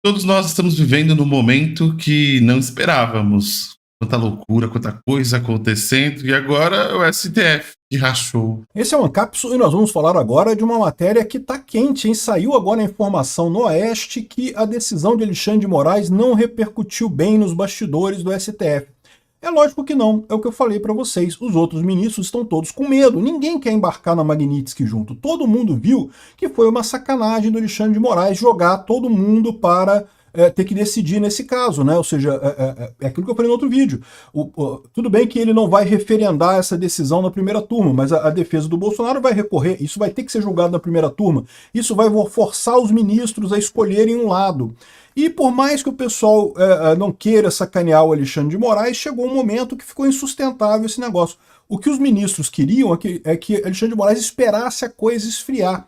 Todos nós estamos vivendo num momento que não esperávamos. Quanta loucura, quanta coisa acontecendo, e agora o STF que rachou. Esse é o Ancapsu e nós vamos falar agora de uma matéria que está quente, hein? Saiu agora a informação no Oeste que a decisão de Alexandre de Moraes não repercutiu bem nos bastidores do STF. É lógico que não, é o que eu falei para vocês, os outros ministros estão todos com medo, ninguém quer embarcar na Magnitsky junto, todo mundo viu que foi uma sacanagem do Alexandre de Moraes jogar todo mundo para ter que decidir nesse caso, né? Ou seja, é aquilo que eu falei no outro vídeo. Tudo bem que ele não vai referendar essa decisão na primeira turma, mas a defesa do Bolsonaro vai recorrer, isso vai ter que ser julgado na primeira turma, isso vai forçar os ministros a escolherem um lado. E por mais que o pessoal não queira sacanear o Alexandre de Moraes, chegou um momento que ficou insustentável esse negócio. O que os ministros queriam é que Alexandre de Moraes esperasse a coisa esfriar.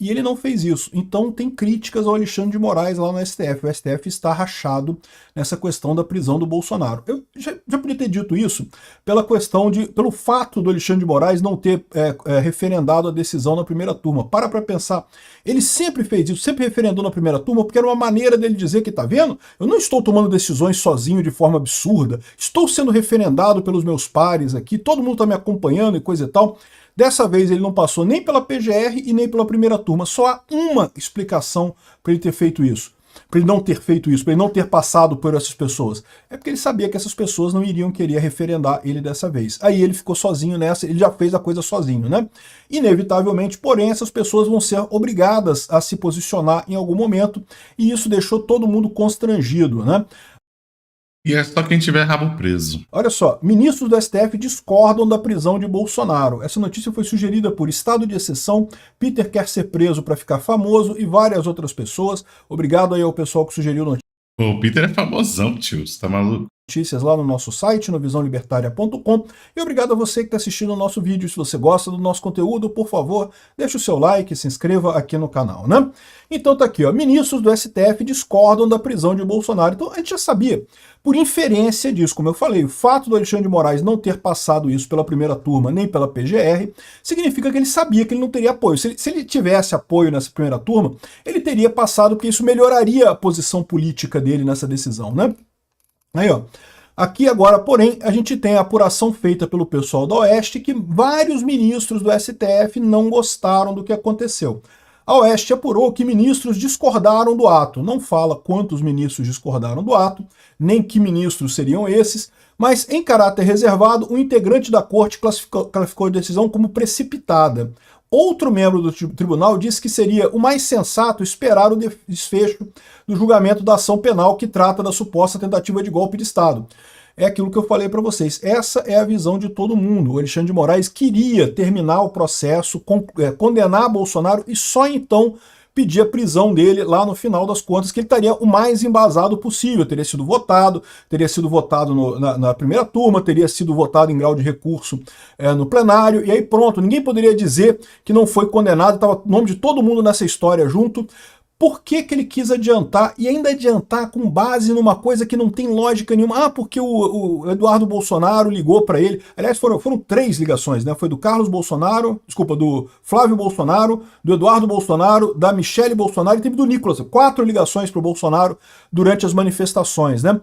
E ele não fez isso. Então tem críticas ao Alexandre de Moraes lá no STF. O STF está rachado nessa questão da prisão do Bolsonaro. Eu já podia ter dito isso pelo fato do Alexandre de Moraes não ter referendado a decisão na primeira turma. Para pensar. Ele sempre fez isso, sempre referendou na primeira turma, porque era uma maneira dele dizer que, tá vendo? Eu não estou tomando decisões sozinho de forma absurda, estou sendo referendado pelos meus pares aqui, todo mundo está me acompanhando e coisa e tal. Dessa vez ele não passou nem pela PGR e nem pela primeira turma. Só há uma explicação para ele ter feito isso. Para ele não ter feito isso, para ele não ter passado por essas pessoas. É porque ele sabia que essas pessoas não iriam querer referendar ele dessa vez. Aí ele ficou sozinho nessa, ele já fez a coisa sozinho, né? Inevitavelmente, porém, essas pessoas vão ser obrigadas a se posicionar em algum momento, e isso deixou todo mundo constrangido, né? E é só quem tiver rabo preso. Olha só, ministros do STF discordam da prisão de Bolsonaro. Essa notícia foi sugerida por Estado de Exceção, Peter quer ser preso para ficar famoso e várias outras pessoas. Obrigado aí ao pessoal que sugeriu notícia. O Peter é famosão, tio, você tá maluco? Notícias lá no nosso site, no visãolibertaria.com, e obrigado a você que está assistindo o nosso vídeo. Se você gosta do nosso conteúdo, por favor, deixe o seu like e se inscreva aqui no canal, né? Então tá aqui, ó, ministros do STF discordam da prisão de Bolsonaro. Então a gente já sabia, por inferência disso, como eu falei, o fato do Alexandre de Moraes não ter passado isso pela primeira turma nem pela PGR, significa que ele sabia que ele não teria apoio. Se ele tivesse apoio nessa primeira turma, ele teria passado, porque isso melhoraria a posição política dele nessa decisão, né? Aí, ó. Aqui agora, porém, a gente tem a apuração feita pelo pessoal do Oeste que vários ministros do STF não gostaram do que aconteceu. A Oeste apurou que ministros discordaram do ato. Não fala quantos ministros discordaram do ato, nem que ministros seriam esses, mas em caráter reservado, um integrante da corte classificou a decisão como precipitada. Outro membro do tribunal disse que seria o mais sensato esperar o desfecho do julgamento da ação penal que trata da suposta tentativa de golpe de Estado. É aquilo que eu falei para vocês. Essa é a visão de todo mundo. O Alexandre de Moraes queria terminar o processo, condenar Bolsonaro e só então pedir a prisão dele lá no final das contas, que ele estaria o mais embasado possível. Teria sido votado na primeira turma, teria sido votado em grau de recurso no plenário, e aí pronto, ninguém poderia dizer que não foi condenado, estava o nome de todo mundo nessa história junto. Por que ele quis adiantar, e ainda adiantar com base numa coisa que não tem lógica nenhuma? Ah, porque o Eduardo Bolsonaro ligou para ele. Aliás, foram 3 ligações, né? Foi do Carlos Bolsonaro, desculpa, do Flávio Bolsonaro, do Eduardo Bolsonaro, da Michele Bolsonaro e teve do Nicolas. 4 ligações para o Bolsonaro durante as manifestações, né?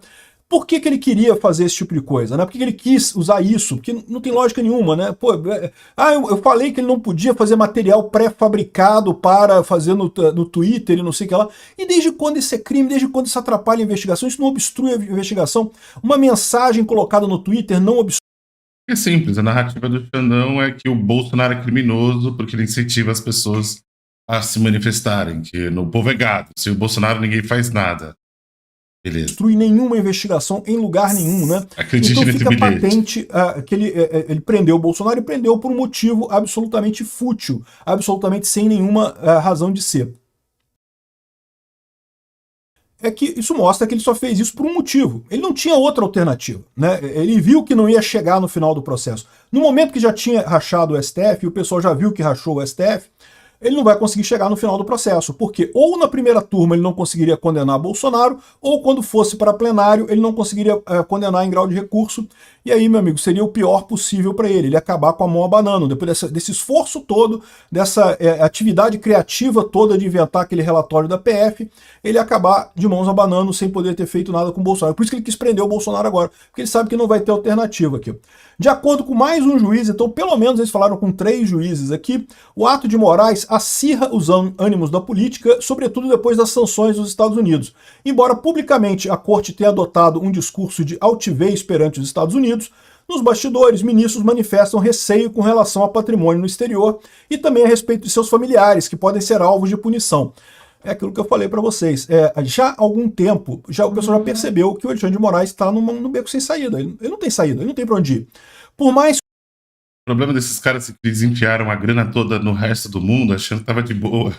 Por que ele queria fazer esse tipo de coisa, né? Por que ele quis usar isso? Porque não tem lógica nenhuma, né? Pô, eu falei que ele não podia fazer material pré-fabricado para fazer no Twitter e não sei o que lá. E desde quando isso é crime? Desde quando isso atrapalha a investigação? Isso não obstrui a investigação? Uma mensagem colocada no Twitter não obstrui. É simples, a narrativa do Xandão é que o Bolsonaro é criminoso porque ele incentiva as pessoas a se manifestarem, que no povo é gado, se o Bolsonaro ninguém faz nada. Beleza. Destrui nenhuma investigação em lugar nenhum, né? Acredite então fica bilhete. patente que ele prendeu o Bolsonaro e prendeu por um motivo absolutamente fútil, absolutamente sem nenhuma razão de ser. É que isso mostra que ele só fez isso por um motivo. Ele não tinha outra alternativa, né? Ele viu que não ia chegar no final do processo. No momento que já tinha rachado o STF, e o pessoal já viu que rachou o STF, ele não vai conseguir chegar no final do processo, porque ou na primeira turma ele não conseguiria condenar Bolsonaro, ou quando fosse para plenário ele não conseguiria condenar em grau de recurso, e aí, meu amigo, seria o pior possível para ele acabar com a mão abanando, depois desse esforço todo, dessa atividade criativa toda de inventar aquele relatório da PF, ele acabar de mãos abanando sem poder ter feito nada com o Bolsonaro. Por isso que ele quis prender o Bolsonaro agora, porque ele sabe que não vai ter alternativa aqui. De acordo com mais um juiz, então pelo menos eles falaram com 3 juízes aqui, o ato de Moraes acirra os ânimos da política, sobretudo depois das sanções dos Estados Unidos. Embora publicamente a corte tenha adotado um discurso de altivez perante os Estados Unidos, nos bastidores, ministros manifestam receio com relação ao patrimônio no exterior e também a respeito de seus familiares, que podem ser alvos de punição. É aquilo que eu falei para vocês. Já há algum tempo, o pessoal já percebeu que o Alexandre de Moraes está no beco sem saída. Ele não tem saída, ele não tem para onde ir. Por mais... O problema desses caras é que eles enfiaram a grana toda no resto do mundo, achando que tava de boa.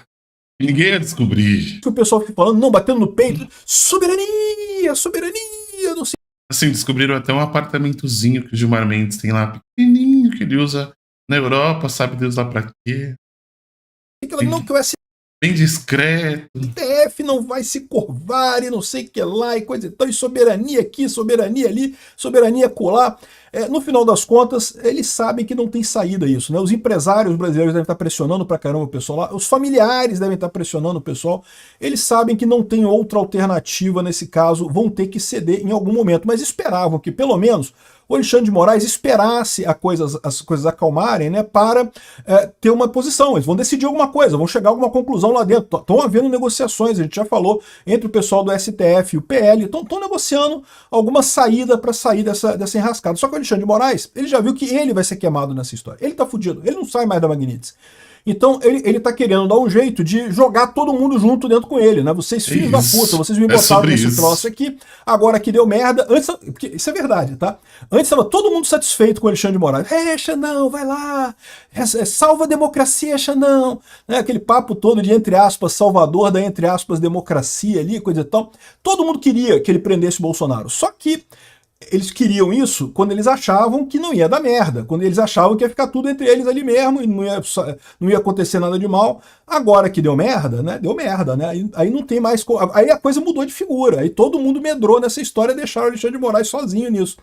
E ninguém ia descobrir. Que o pessoal fica falando, não, batendo no peito, soberania, soberania, não sei. Assim, descobriram até um apartamentozinho que o Gilmar Mendes tem lá, pequenininho, que ele usa na Europa, sabe Deus lá pra quê. Não, que o bem discreto. STF não vai se curvar e não sei o que lá e coisa e tal, e soberania aqui, soberania ali, soberania acolá. No final das contas, eles sabem que não tem saída isso, né? Os empresários brasileiros devem estar pressionando pra caramba o pessoal lá, os familiares devem estar pressionando o pessoal, eles sabem que não tem outra alternativa nesse caso, vão ter que ceder em algum momento, mas esperavam que pelo menos o Alexandre de Moraes esperasse as coisas acalmarem, né, para ter uma posição. Eles vão decidir alguma coisa, vão chegar a alguma conclusão lá dentro. Estão havendo negociações, a gente já falou, entre o pessoal do STF e o PL, estão negociando alguma saída para sair dessa enrascada. Só que o Alexandre de Moraes, ele já viu que ele vai ser queimado nessa história. Ele tá fudido, ele não sai mais da Magnitsky. Então ele tá querendo dar um jeito de jogar todo mundo junto dentro com ele, né? Vocês filhos da puta, vocês me botaram nesse troço aqui, agora que deu merda. Antes, porque isso é verdade, tá? Antes tava todo mundo satisfeito com o Alexandre de Moraes. Xandão, vai lá, salva a democracia, Xandão. Né? Aquele papo todo de, entre aspas, salvador da, entre aspas, democracia ali, coisa e tal. Todo mundo queria que ele prendesse o Bolsonaro. Só que eles queriam isso quando eles achavam que não ia dar merda, quando eles achavam que ia ficar tudo entre eles ali mesmo e não ia acontecer nada de mal. Agora que deu merda, né? Deu merda, né? Aí não tem mais... Aí a coisa mudou de figura, aí todo mundo medrou nessa história e deixaram o Alexandre de Moraes sozinho nisso.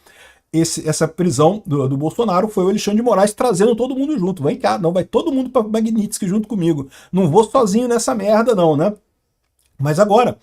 Essa prisão do Bolsonaro foi o Alexandre de Moraes trazendo todo mundo junto. Vem cá, não, vai todo mundo para Magnitsky junto comigo. Não vou sozinho nessa merda não, né? Mas agora...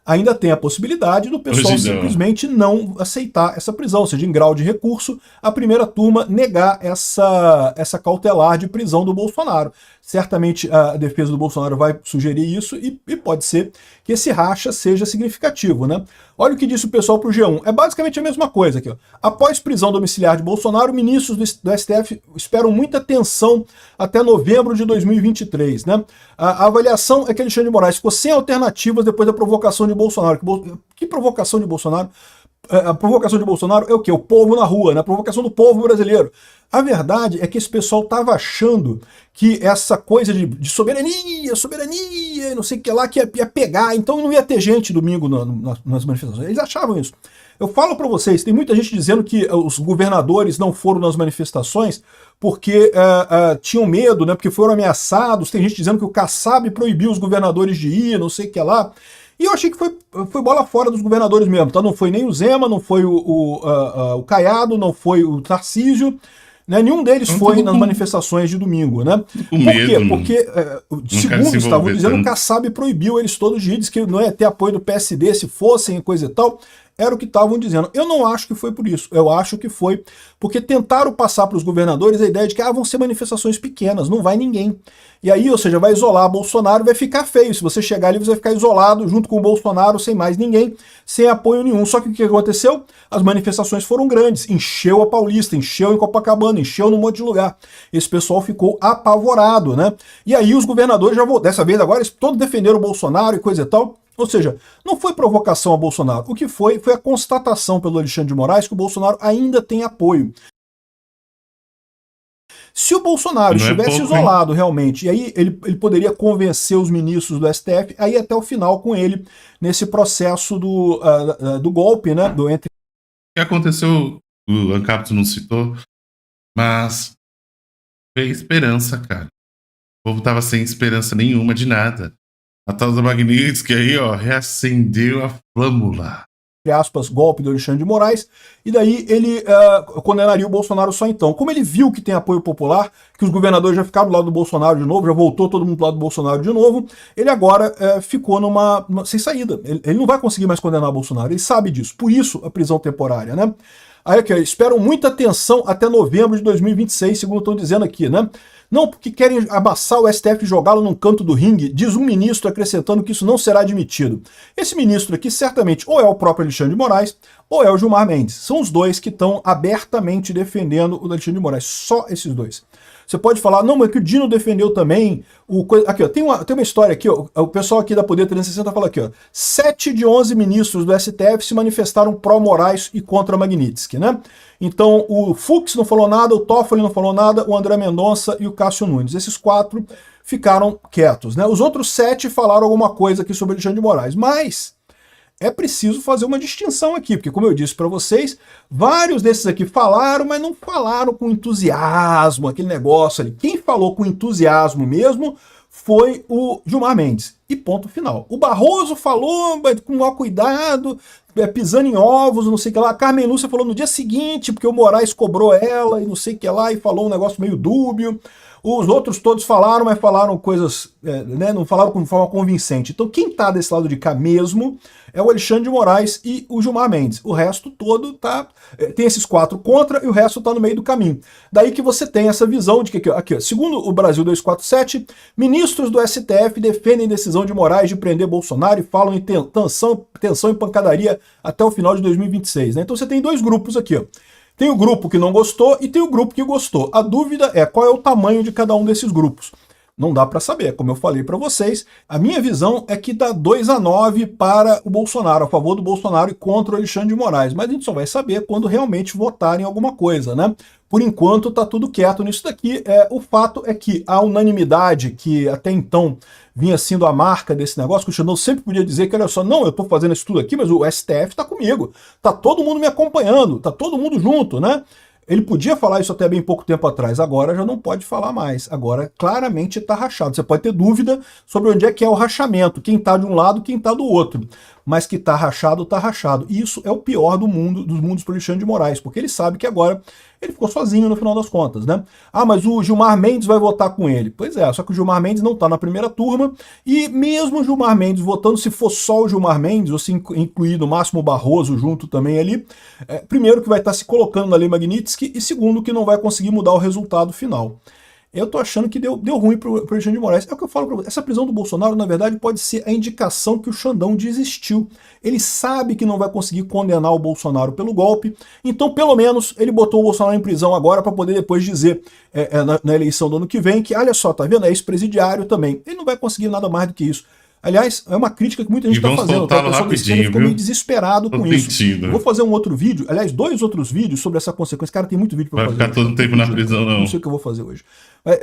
ainda tem a possibilidade do pessoal simplesmente não aceitar essa prisão, ou seja, em grau de recurso, a primeira turma negar essa cautelar de prisão do Bolsonaro. Certamente a defesa do Bolsonaro vai sugerir isso e pode ser que esse racha seja significativo, né? Olha o que disse o pessoal pro G1. É basicamente a mesma coisa aqui, ó. Após prisão domiciliar de Bolsonaro, ministros do STF esperam muita tensão até novembro de 2023, né? A avaliação é que Alexandre de Moraes ficou sem alternativas depois da provocação de Bolsonaro. Que provocação de Bolsonaro? A provocação de Bolsonaro é o quê? O povo na rua, né? A provocação do povo brasileiro. A verdade é que esse pessoal estava achando que essa coisa de soberania, não sei o que lá, que ia pegar, então não ia ter gente domingo nas manifestações. Eles achavam isso. Eu falo para vocês, tem muita gente dizendo que os governadores não foram nas manifestações porque tinham medo, né? Porque foram ameaçados. Tem gente dizendo que o Kassab proibiu os governadores de ir, não sei o que lá. E eu achei que foi bola fora dos governadores mesmo, tá? Não foi nem o Zema, não foi o Caiado, não foi o Tarcísio, né? Nenhum deles foi nas manifestações de domingo, né? Por quê? Porque, segundo estavam dizendo, o Kassab proibiu eles todos de ir, diz que não ia ter apoio do PSD se fossem e coisa e tal. Era o que estavam dizendo. Eu não acho que foi por isso. Eu acho que foi porque tentaram passar para os governadores a ideia de que vão ser manifestações pequenas, não vai ninguém. E aí, ou seja, vai isolar Bolsonaro, vai ficar feio. Se você chegar ali, você vai ficar isolado junto com o Bolsonaro, sem mais ninguém, sem apoio nenhum. Só que o que aconteceu? As manifestações foram grandes. Encheu a Paulista, encheu em Copacabana, encheu num monte de lugar. Esse pessoal ficou apavorado, né? E aí os governadores já vão, dessa vez agora, eles todos defenderam o Bolsonaro e coisa e tal. Ou seja, não foi provocação a Bolsonaro. O que foi a constatação pelo Alexandre de Moraes que o Bolsonaro ainda tem apoio. Se o Bolsonaro estivesse isolado realmente, e aí ele poderia convencer os ministros do STF a ir até o final com ele nesse processo do golpe, né? O que aconteceu, o Ancapto não citou, mas veio esperança, cara. O povo tava sem esperança nenhuma de nada. A tal da Magnitsky aí, ó, reacendeu a flâmula. Entre aspas, golpe do Alexandre de Moraes, e daí ele condenaria o Bolsonaro só então. Como ele viu que tem apoio popular, que os governadores já ficaram do lado do Bolsonaro de novo, já voltou todo mundo do lado do Bolsonaro de novo, ele agora ficou sem saída. Ele não vai conseguir mais condenar o Bolsonaro, ele sabe disso. Por isso a prisão temporária, né? Aí aqui, esperam muita tensão até novembro de 2026, segundo estão dizendo aqui, né? Não porque querem abaçar o STF e jogá-lo num canto do ringue, diz um ministro acrescentando que isso não será admitido. Esse ministro aqui certamente ou é o próprio Alexandre de Moraes ou é o Gilmar Mendes. São os dois que estão abertamente defendendo o Alexandre de Moraes, só esses dois. Você pode falar, não, mas que o Dino defendeu também. Aqui, ó, tem uma história aqui, ó, o pessoal aqui da Poder 360 fala aqui, ó, 7 de 11 ministros do STF se manifestaram pró-Moraes e contra Magnitsky, né? Então, o Fux não falou nada, o Toffoli não falou nada, o André Mendonça e o Cássio Nunes. Esses 4 ficaram quietos, né? Os outros 7 falaram alguma coisa aqui sobre Alexandre de Moraes, mas é preciso fazer uma distinção aqui, porque como eu disse para vocês, vários desses aqui falaram, mas não falaram com entusiasmo, aquele negócio ali. Quem falou com entusiasmo mesmo foi o Gilmar Mendes, e ponto final. O Barroso falou com maior cuidado, pisando em ovos, não sei o que lá. A Carmen Lúcia falou no dia seguinte, porque o Moraes cobrou ela, e não sei o que lá, e falou um negócio meio dúbio. Os outros todos falaram, mas falaram coisas, né, não falaram de forma convincente. Então quem está desse lado de cá mesmo é o Alexandre de Moraes e o Gilmar Mendes. O resto todo tem esses 4 contra e o resto está no meio do caminho. Daí que você tem essa visão de que, aqui, segundo o Brasil 247, ministros do STF defendem decisão de Moraes de prender Bolsonaro e falam em tensão e pancadaria até o final de 2026. Né? Então você tem 2 grupos aqui, ó. Tem o grupo que não gostou e tem o grupo que gostou. A dúvida é qual é o tamanho de cada um desses grupos. Não dá para saber, como eu falei para vocês. A minha visão é que dá 2-9 para o Bolsonaro, a favor do Bolsonaro e contra o Alexandre de Moraes. Mas a gente só vai saber quando realmente votarem alguma coisa, né? Por enquanto tá tudo quieto nisso daqui. O fato é que a unanimidade, que até então vinha sendo a marca desse negócio, que o Xandão sempre podia dizer que, olha só, não, eu tô fazendo isso tudo aqui, mas o STF tá comigo. Tá todo mundo me acompanhando, tá todo mundo junto, né? Ele podia falar isso até bem pouco tempo atrás, agora já não pode falar mais. Agora claramente está rachado. Você pode ter dúvida sobre onde é que é o rachamento, quem está de um lado, quem está do outro. Mas que está rachado, está rachado. E isso é o pior dos mundos para o Alexandre de Moraes, porque ele sabe que agora ele ficou sozinho no final das contas, né? Ah, mas o Gilmar Mendes vai votar com ele. Pois é, só que o Gilmar Mendes não está na primeira turma, e mesmo o Gilmar Mendes votando, se for só o Gilmar Mendes, ou se incluir no máximo o Barroso junto também ali, primeiro que vai estar se colocando na Lei Magnitsky, e segundo que não vai conseguir mudar o resultado final. Eu tô achando que deu ruim pro Alexandre de Moraes. É o que eu falo pra você. Essa prisão do Bolsonaro, na verdade, pode ser a indicação que o Xandão desistiu. Ele sabe que não vai conseguir condenar o Bolsonaro pelo golpe, então, pelo menos, ele botou o Bolsonaro em prisão agora para poder depois dizer na eleição do ano que vem que, olha só, tá vendo? É ex-presidiário também. Ele não vai conseguir nada mais do que isso. Aliás, é uma crítica que muita gente está fazendo. Tá? O pessoal desse filme ficou meio desesperado com isso. Eu vou fazer um outro vídeo, aliás, 2 outros vídeos sobre essa consequência. Cara, tem muito vídeo para fazer. Vai ficar todo tempo na prisão, não. Não sei o que eu vou fazer hoje.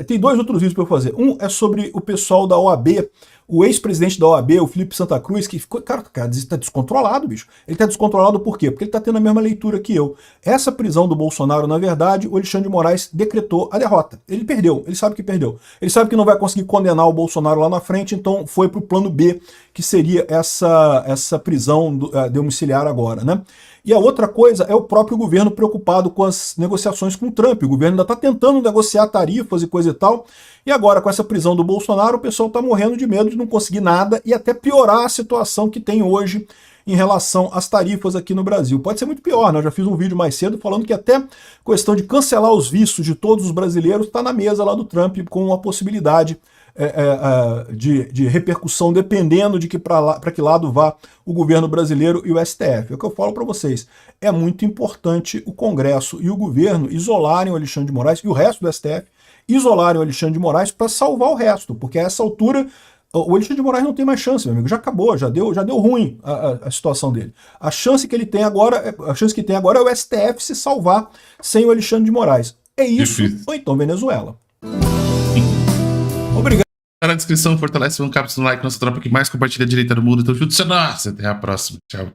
Tem 2 outros vídeos para eu fazer. Um é sobre o pessoal da OAB, o ex-presidente da OAB, o Felipe Santa Cruz, que ficou... Cara, tá descontrolado, bicho. Ele tá descontrolado por quê? Porque ele tá tendo a mesma leitura que eu. Essa prisão do Bolsonaro, na verdade, o Alexandre de Moraes decretou a derrota. Ele perdeu, ele sabe que perdeu. Ele sabe que não vai conseguir condenar o Bolsonaro lá na frente, então foi pro plano B, que seria essa prisão domiciliar agora, né? E a outra coisa é o próprio governo preocupado com as negociações com o Trump. O governo ainda está tentando negociar tarifas e coisa e tal. E agora, com essa prisão do Bolsonaro, o pessoal está morrendo de medo de não conseguir nada e até piorar a situação que tem hoje em relação às tarifas aqui no Brasil. Pode ser muito pior, né? Eu já fiz um vídeo mais cedo falando que até questão de cancelar os vistos de todos os brasileiros está na mesa lá do Trump, com a possibilidade de repercussão, dependendo de para que lado vá o governo brasileiro e o STF. É o que eu falo para vocês. É muito importante o Congresso e o governo isolarem o Alexandre de Moraes e o resto do STF, isolarem o Alexandre de Moraes para salvar o resto, porque a essa altura o Alexandre de Moraes não tem mais chance, meu amigo. Já acabou, já deu ruim a situação dele. A chance que ele tem agora, é o STF se salvar sem o Alexandre de Moraes. É isso, difícil. Ou então Venezuela. Obrigado. Na descrição, fortalece um cápsula, like, nossa tropa que mais compartilha a direita do mundo. Então, junto-se a nós. Até a próxima. Tchau.